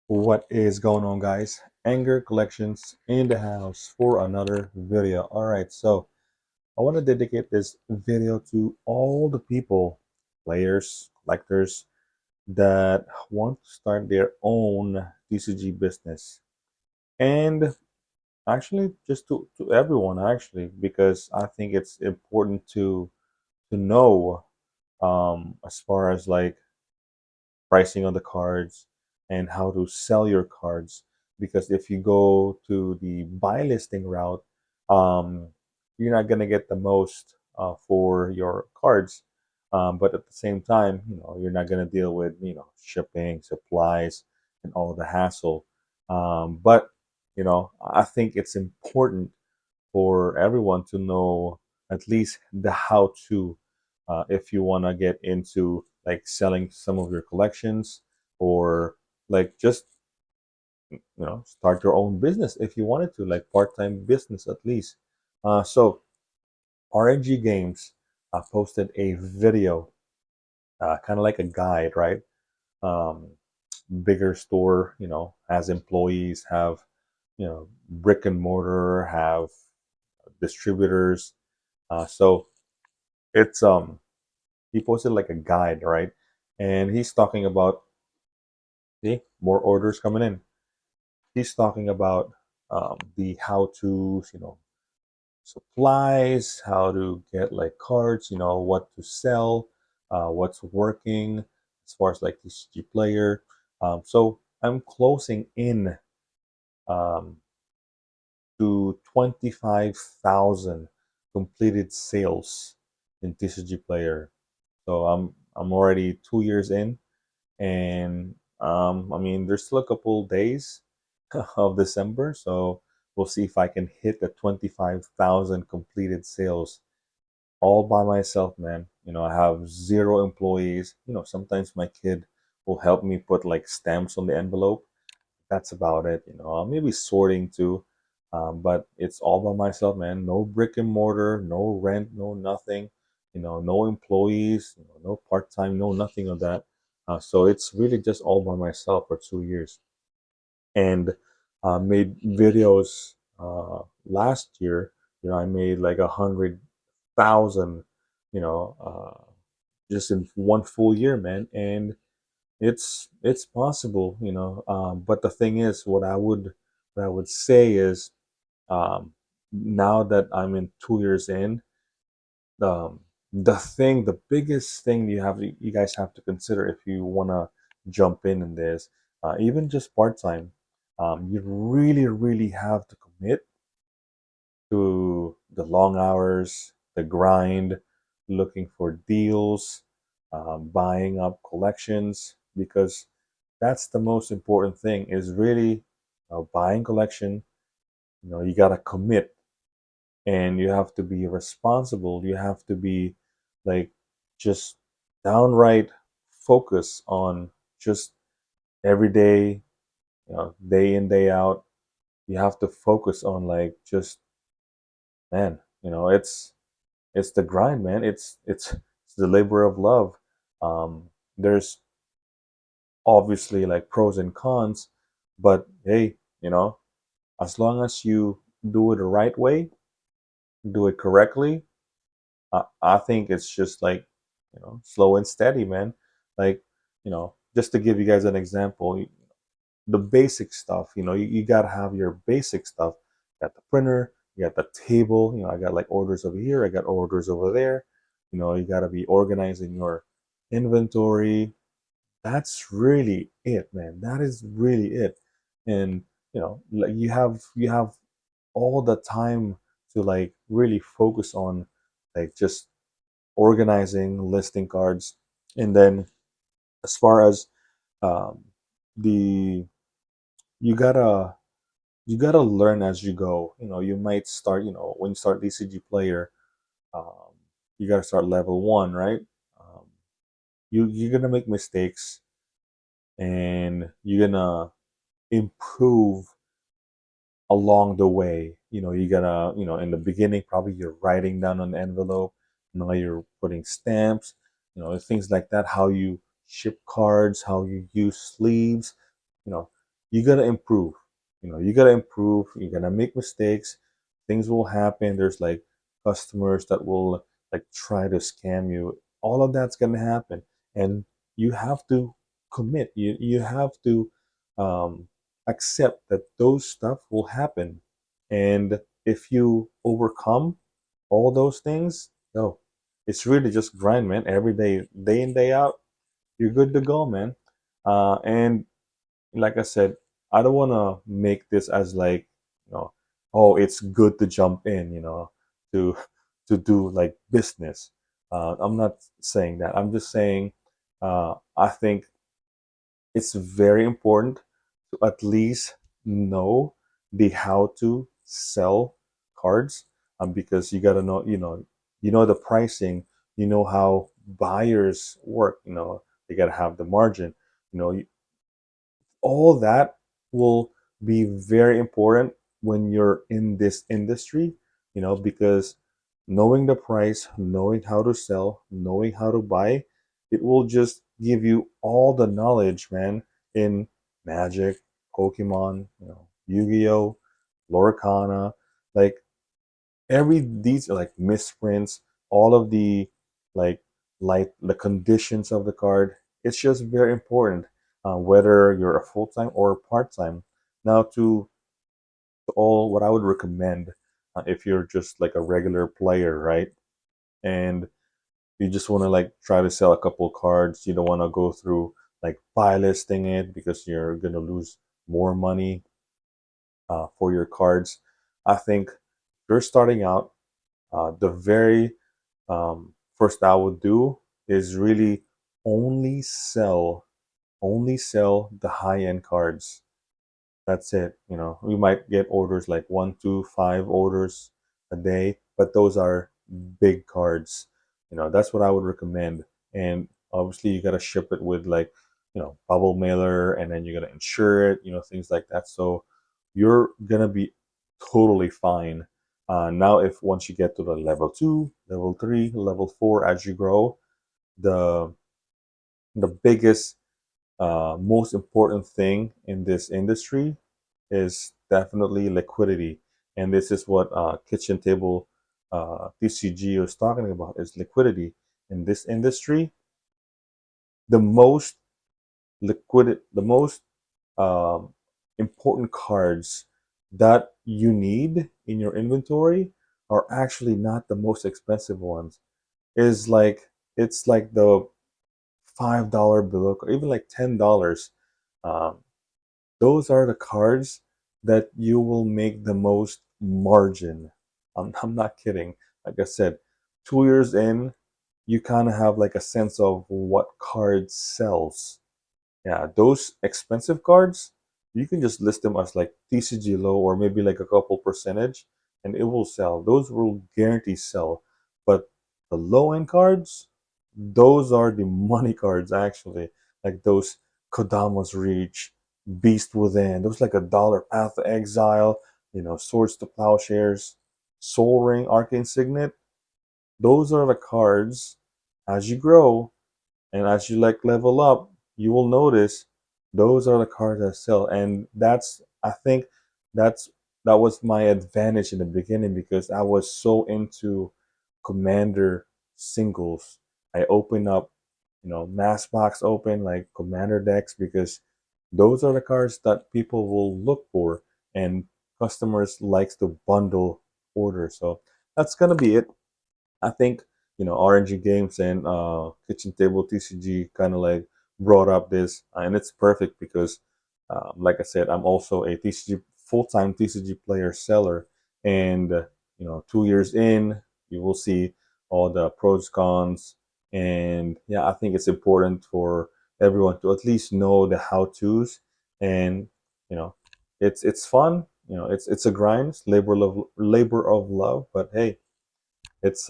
What is going on, guys? Anger collections in the house for another video. All right, so I want to dedicate this video to all the people, players, collectors that want to start their own TCG business, and actually just to everyone actually, because I think it's important to know as far as like pricing on the cards and how to sell your cards, because if you go to the buy listing route, um, you're not going to get the most for your cards, but at the same time, you're not going to deal with shipping, supplies, and all the hassle. But I think it's important for everyone to know at least the how to, if you want to get into like selling some of your collections, or like just start your own business if you wanted to, like part-time business at least. So RNG Games posted a video, kind of like a guide, right? um, Bigger store, has employees, have brick and mortar, have distributors. So it's he posted like a guide, right? And he's talking about, see, more orders coming in. He's talking about the how to, supplies, how to get like cards, what to sell, what's working as far as like Tcgplayer. So I'm closing in um, to 25,000 completed sales in Tcgplayer. So I'm already 2 years in, and I mean there's still a couple days of December, so we'll see if I can hit the 25,000 completed sales all by myself, man. I have zero employees. Sometimes my kid will help me put like stamps on the envelope. That's about it. Maybe sorting too, but it's all by myself, man. No brick and mortar, no rent, no nothing. No employees, no part time, no nothing of that. So it's really just all by myself for 2 years, and made videos last year. I made like 100,000. You know, just in one full year, man, and it's possible, but the thing is, what I would say is, um, now that I'm in 2 years in, um, the biggest thing you guys have to consider if you want to jump in this, even just part time, you really really have to commit to the long hours, the grind, looking for deals, buying up collections, because that's the most important thing. Is really buying collection. You gotta commit, and you have to be responsible. You have to be like just downright focus on just every day, day in day out. You have to focus on like just, man, it's the grind, man. It's the labor of love. There's obviously like pros and cons, but hey, as long as you do it the right way, do it correctly, I think it's just like, slow and steady, man. Like, just to give you guys an example, the basic stuff, you got to have your basic stuff. You got the printer, you got the table, I got like orders over here, I got orders over there. You got to be organizing your inventory. That's really it, man. That is really it. And like you have all the time to like really focus on like just organizing listing cards. And then as far as um, the you gotta you gotta learn as you go. You might start, when you start Tcgplayer, um, you gotta start level one, right? um, you're gonna make mistakes, and you're gonna improve along the way. You gotta, in the beginning, probably you're writing down on the envelope. Now you're putting stamps, things like that. How you ship cards, how you use sleeves, you know. you gotta improve. You gotta improve. You're gonna make mistakes. Things will happen. There's like customers that will like try to scam you. All of that's gonna happen, and you have to commit. You have to um, accept that those stuff will happen, and if you overcome all those things, no, it's really just grind, man. Every day, day in day out, you're good to go, man. And like I said, I don't want to make this as like, oh, it's good to jump in, to to do like business. I'm not saying that. I'm just saying, I think it's very important to at least know the how to sell cards, because you got to know, the pricing, how buyers work, they got to have the margin, you know, all that will be very important when you're in this industry, because knowing the price, knowing how to sell, knowing how to buy, it will just give you all the knowledge, man, in Magic, Pokemon, Yu-Gi-Oh, Lorcana, like these like misprints, all of the like the conditions of the card. It's just very important, whether you're a full-time or part-time. Now, to all, what I would recommend, if you're just like a regular player, right, and you just want to like try to sell a couple cards, you don't want to go through like buy listing it because you're gonna lose more money for your cards. I think if you're starting out, the very first I would do is really only sell only sell the high end cards. That's it. We might get orders like one, two, five orders a day, but those are big cards. That's what I would recommend. And obviously, you got to ship it with like, bubble mailer, and then you got to insure it, things like that. So you're gonna be totally fine. Now, if once you get to the level two, level three, level four, as you grow, the biggest most important thing in this industry is definitely liquidity. And this is what kitchen table TCG was talking about, is liquidity. In this industry, the most the most um, important cards that you need in your inventory are actually not the most expensive ones. Is like it's like the $5 bill, or even like $10. Um, those are the cards that you will make the most margin. I'm not kidding. Like I said, 2 years in, you kind of have like a sense of what card sells. Yeah, those expensive cards, you can just list them as like TCG low, or maybe like a couple percentage, and it will sell. Those will guarantee sell. But the low end cards, those are the money cards actually. Like those Kodama's Reach, Beast Within, those like $1 Path to Exile, Swords to Plowshares, Soul Ring, Arcane Signet. Those are the cards, as you grow and as you like level up, you will notice those are the cards that sell. And I think that's that was my advantage in the beginning, because I was so into commander singles. I open up, mass box open like commander decks, because those are the cards that people will look for, and customers likes to bundle order. So that's gonna be it. I think, RNG Games and Kitchen Table TCG kind of like brought up this, and it's perfect because, like I said, I'm also a TCG full-time TCG player seller, and 2 years in, you will see all the pros cons, and yeah, I think it's important for everyone to at least know the how-tos, and you know, it's fun, it's a grind, it's labor of love, but hey, it's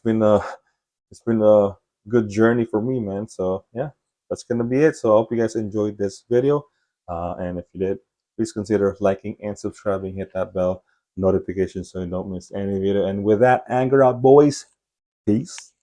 been a good journey for me, man. So yeah, that's gonna be it. So I hope you guys enjoyed this video, and if you did, please consider liking and subscribing. Hit that bell notification so you don't miss any video. And with that, anger out, boys. Peace.